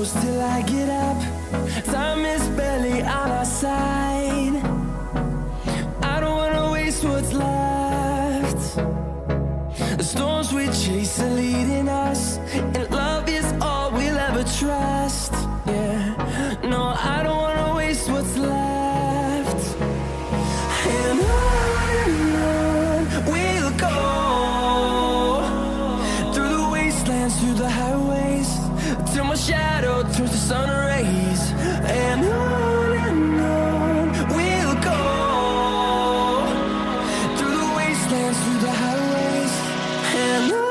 close till I get up. Time is barely on our side. I don't wanna waste what's left. The storms we chase are leading us, and love is all we'll ever trust. Yeah, no, I don't wanna waste what's left. And on we'll go, through the wastelands, through the highways, till my shadow turns to sun rays. And on we'll go, through the wastelands, through the highways, and on.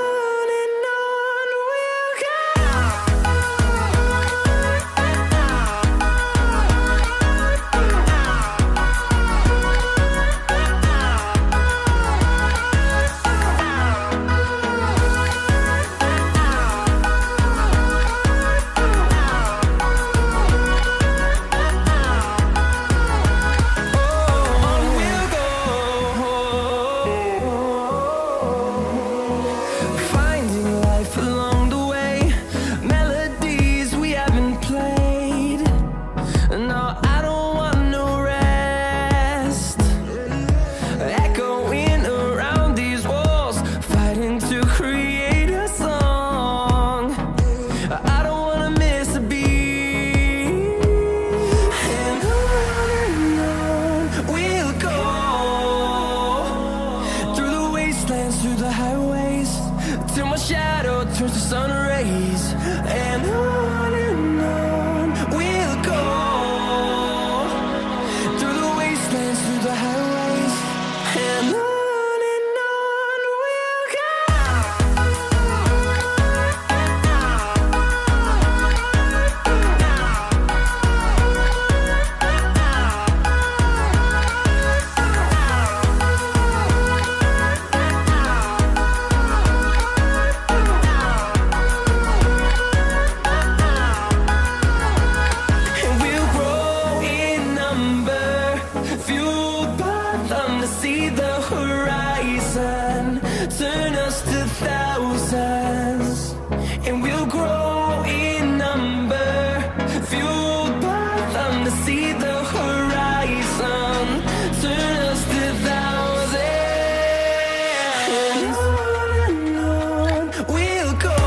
Through the highways, till my shadow turns to sun rays. And on we'll go, through the wastelands, through the highways, and on. See the horizon turn us to thousands, and we'll grow in number, fueled by them to see the horizon turn us to thousands. And on we'll go,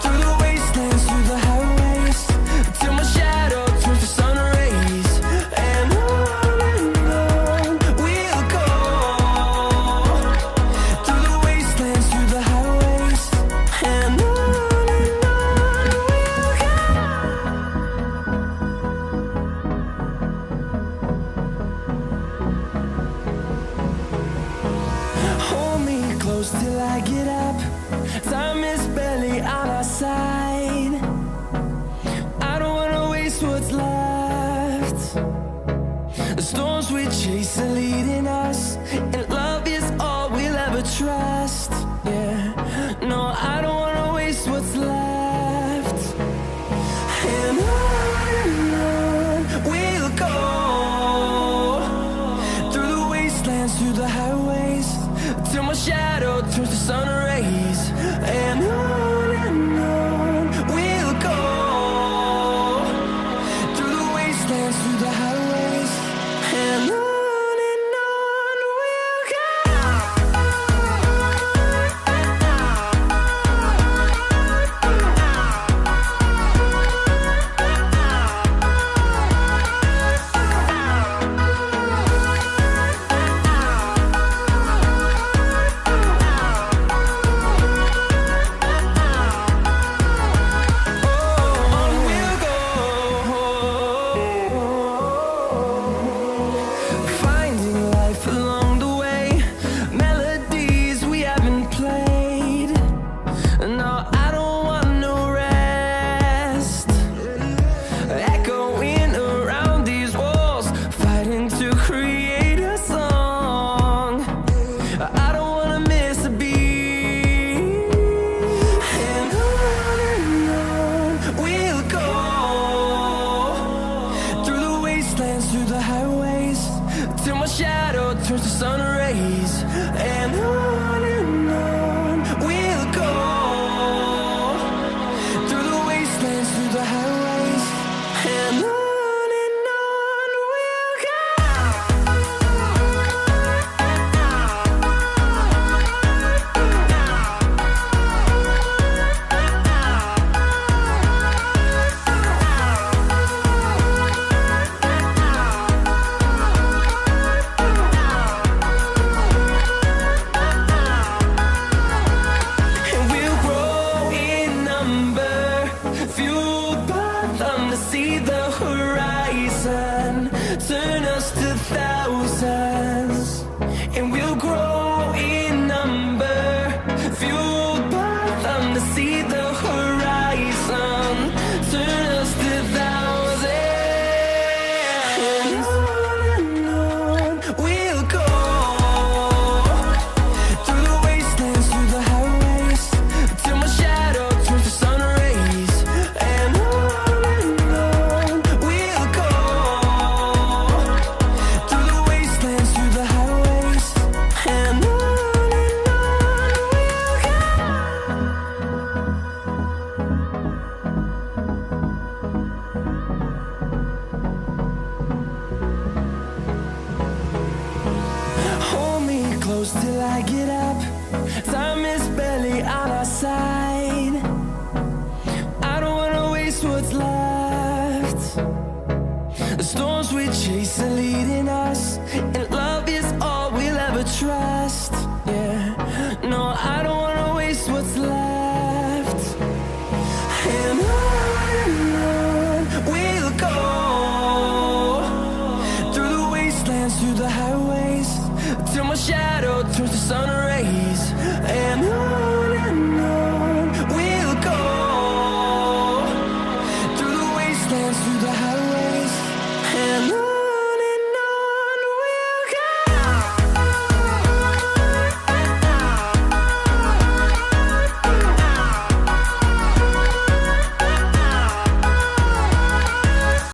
through the wastelands, through the highways, till my shadow turns to sun rays. And close till I get up. Time is barely on our side. I don't wanna waste what's left. The storms we chase are leading us, and love is all we'll ever trust. Yeah, no, I don't wanna waste what's left. And on we'll go, through the wastelands, through the highways, till my shadow turns to sun rays. And on we'll go, through the wastelands, through the highways, and on. turns to sun rays, and on we'll go through the the horizon, turn us to thousands, and we'll grow in number, fueled by them to see the horizon, turn us to thousands, and on we'll go, through the wastelands, through the highways, till my shadow turns to sun rays, and on we'll go, through the wastelands, through the highways, and on hold me close till I get up. Time is barely on our side. I don't wanna waste what's left. The storms we chase are leading us, and